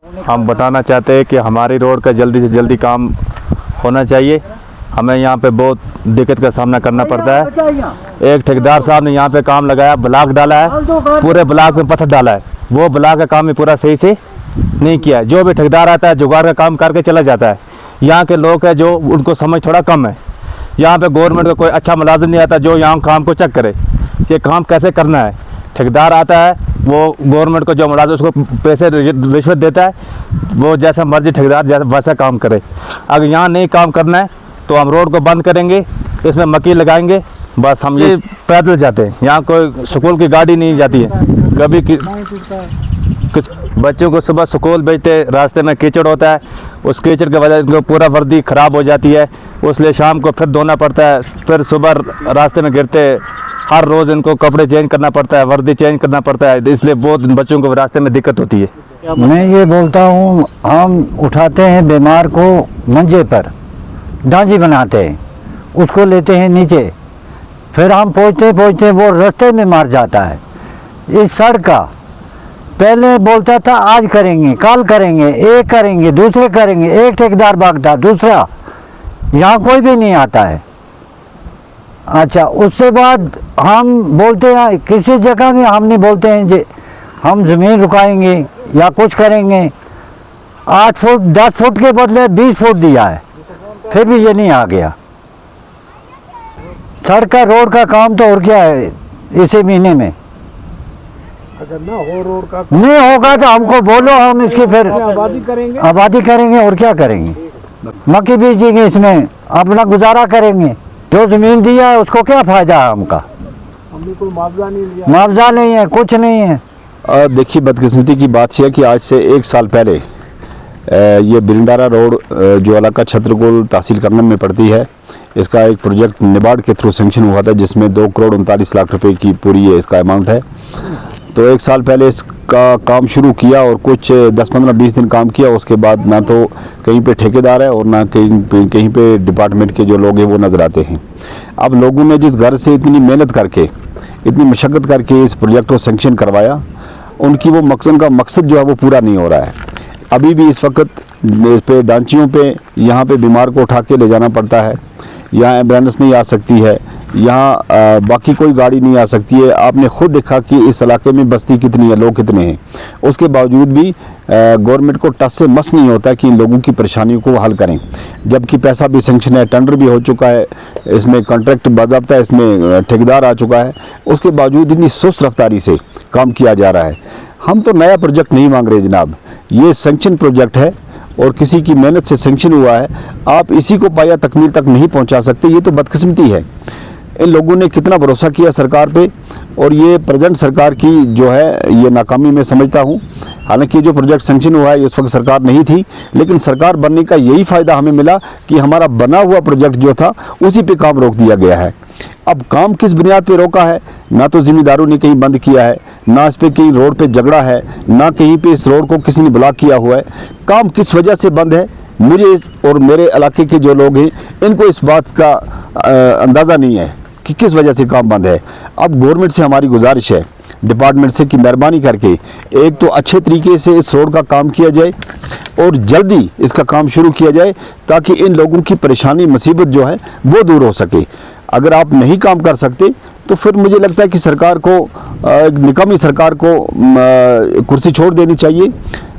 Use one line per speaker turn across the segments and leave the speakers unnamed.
हम बताना चाहते हैं कि हमारी रोड का जल्दी से जल्दी काम होना चाहिए। हमें यहाँ पे बहुत दिक्कत का सामना करना पड़ता है। एक ठेकेदार साहब ने यहाँ पे काम लगाया, ब्लॉक डाला है, पूरे ब्लॉक में पत्थर डाला है, वो ब्लॉक का काम भी पूरा सही से नहीं किया है। जो भी ठेकेदार आता है जुगाड़ का काम करके चला जाता है। यहाँ के लोग हैं जो उनको समझ थोड़ा कम है। यहाँ पे गवर्नमेंट का कोई अच्छा मुलाजिम नहीं आता जो यहाँ काम को चेक करे ये काम कैसे करना है। ठेकेदार आता है, वो गवर्नमेंट को जो मुलाजिम उसको पैसे रिश्वत देता है, वो जैसा मर्जी ठेकेदार जैसा वैसा काम करे। अगर यहाँ नहीं काम करना है तो हम रोड को बंद करेंगे, इसमें मकीन लगाएंगे, बस। हम ये पैदल जाते हैं, यहाँ कोई स्कूल की गाड़ी नहीं जाती है। कभी कुछ बच्चों को सुबह स्कूल भेजते, रास्ते में कीचड़ होता है, उस कीचड़ की वजह से इनको पूरा वर्दी ख़राब हो जाती है, इसलिए शाम को फिर धोना पड़ता है, फिर सुबह रास्ते में गिरते, हर रोज़ इनको कपड़े चेंज करना पड़ता है, वर्दी चेंज करना पड़ता है, इसलिए बहुत बच्चों को रास्ते में दिक्कत होती है।
मैं ये बोलता हूँ, हम उठाते हैं बीमार को मंजे पर, डांजी बनाते हैं, उसको लेते हैं नीचे, फिर हम पहुँचते वो रास्ते में मार जाता है। इस सड़क का पहले बोलता था आज करेंगे, कल करेंगे, एक करेंगे, दूसरे करेंगे, एक ठेकेदार भागता, दूसरा, यहाँ कोई भी नहीं आता है। अच्छा, उससे बाद हम बोलते हैं किसी जगह में हम नहीं बोलते हैं जी हम ज़मीन रुकाएंगे या कुछ करेंगे। 8 फुट 10 फुट के बदले 20 फुट दिया है, फिर भी ये नहीं आ गया। सड़क का रोड का काम तो और क्या है इसी महीने में।
अगर ना हो रोड का
नहीं होगा तो हमको बोलो, हम इसकी फिर आबादी करेंगे और क्या करेंगे। मक्की बीजेंगे, इसमें अपना गुजारा करेंगे। जो ज़मीन दिया है उसको क्या फ़ायदा है हमका।
हमने कोई मुआवजा नहीं लिया,
मुआवजा नहीं है, कुछ नहीं है।
देखिए, बदकिस्मती की बात यह है कि आज से 1 साल पहले ये बिरंडारा रोड जो इलाका छत्रकोल तहसील करनम में पड़ती है, इसका एक प्रोजेक्ट निबार्ड के थ्रू सेंक्शन हुआ था जिसमें 2 करोड़ 39 लाख रुपए की पूरी इसका अमाउंट है। तो 1 साल पहले इसका काम शुरू किया और कुछ 10-15-20 दिन काम किया। उसके बाद ना तो कहीं पे ठेकेदार है और ना कहीं पे डिपार्टमेंट के जो लोग हैं वो नज़र आते हैं। अब लोगों ने जिस घर से इतनी मेहनत करके, इतनी मशक्क़त करके इस प्रोजेक्ट को सेंक्शन करवाया, उनका मकसद जो है वो पूरा नहीं हो रहा है। अभी भी इस वक्त इस पे डांचियों पे यहाँ पे बीमार को उठा के ले जाना पड़ता है, यहाँ एम्बुलेंस नहीं आ सकती है, यहाँ बाकी कोई गाड़ी नहीं आ सकती है। आपने खुद देखा कि इस इलाके में बस्ती कितनी है, लोग कितने हैं, उसके बावजूद भी गवर्नमेंट को टस से मस नहीं होता कि इन लोगों की परेशानियों को हल करें। जबकि पैसा भी सेंक्शन है, टेंडर भी हो चुका है, इसमें कॉन्ट्रैक्ट बाज़ाब्ता है, इसमें ठेकेदार आ चुका है, उसके बावजूद इतनी सुस्त रफ्तारी से काम किया जा रहा है। हम तो नया प्रोजेक्ट नहीं मांग रहे जनाब, ये सेंक्शन प्रोजेक्ट है और किसी की मेहनत से सेंक्शन हुआ है। आप इसी को पाया तकमील तक नहीं पहुंचा सकते, ये तो बदकिस्मती है। इन लोगों ने कितना भरोसा किया सरकार पे, और ये प्रेजेंट सरकार की जो है ये नाकामी मैं समझता हूँ। हालांकि जो प्रोजेक्ट सेंक्शन हुआ है उस वक्त सरकार नहीं थी, लेकिन सरकार बनने का यही फ़ायदा हमें मिला कि हमारा बना हुआ प्रोजेक्ट जो था उसी पे काम रोक दिया गया है। अब काम किस बुनियाद पे रोका है, ना तो ज़िम्मेदारों ने कहीं बंद किया है, ना इस पे कहीं रोड पे झगड़ा है, ना कहीं पे इस रोड को किसी ने ब्लॉक किया हुआ है। काम किस वजह से बंद है, मुझे और मेरे इलाके के जो लोग हैं इनको इस बात का अंदाज़ा नहीं है कि किस वजह से काम बंद है। अब गवर्नमेंट से हमारी गुजारिश है, डिपार्टमेंट से, कि मेहरबानी करके एक तो अच्छे तरीके से इस रोड का काम किया जाए और जल्दी इसका काम शुरू किया जाए ताकि इन लोगों की परेशानी मुसीबत जो है वो दूर हो सके। अगर आप नहीं काम कर सकते तो फिर मुझे लगता है कि सरकार को, एक निकम्मी सरकार को कुर्सी छोड़ देनी चाहिए।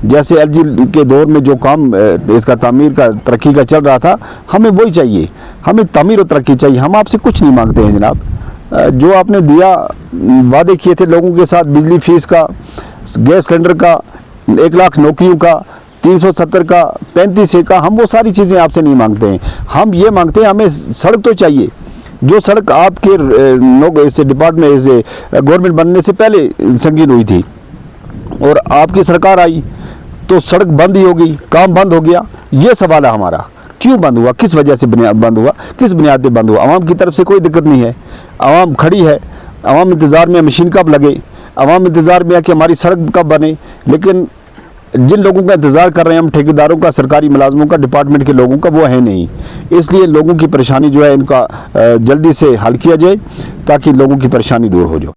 जैसे एलजी के दौर में जो काम इसका तामीर का, तरक्की का चल रहा था, हमें वही चाहिए। हमें तामीर और तरक्की चाहिए, हम आपसे कुछ नहीं मांगते हैं जनाब। जो आपने दिया, वादे किए थे लोगों के साथ, बिजली फीस का, गैस सिलेंडर का, 1 लाख नौकरियों का, 370 का, 35 का, हम वो सारी चीज़ें आपसे नहीं मांगते हैं। हम ये मांगते हैं हमें सड़क तो चाहिए। जो सड़क आपके इससे डिपार्टमेंट से गवर्नमेंट बनने से पहले संगीन हुई थी और आपकी सरकार आई तो सड़क बंद ही होगी, काम बंद हो गया। ये सवाल है हमारा, क्यों बंद हुआ, किस वजह से बंद हुआ, किस बुनियाद पे बंद हुआ। आवाम की तरफ से कोई दिक्कत नहीं है, आवाम खड़ी है, आवाम इंतज़ार में, मशीन कब लगे, आवाम इंतज़ार में है कि हमारी सड़क कब बने। लेकिन जिन लोगों का इंतज़ार कर रहे हैं हम, ठेकेदारों का, सरकारी मुलाजमों का, डिपार्टमेंट के लोगों का, वो है नहीं। इसलिए लोगों की परेशानी जो है इनका जल्दी से हल किया जाए ताकि लोगों की परेशानी दूर हो जाए।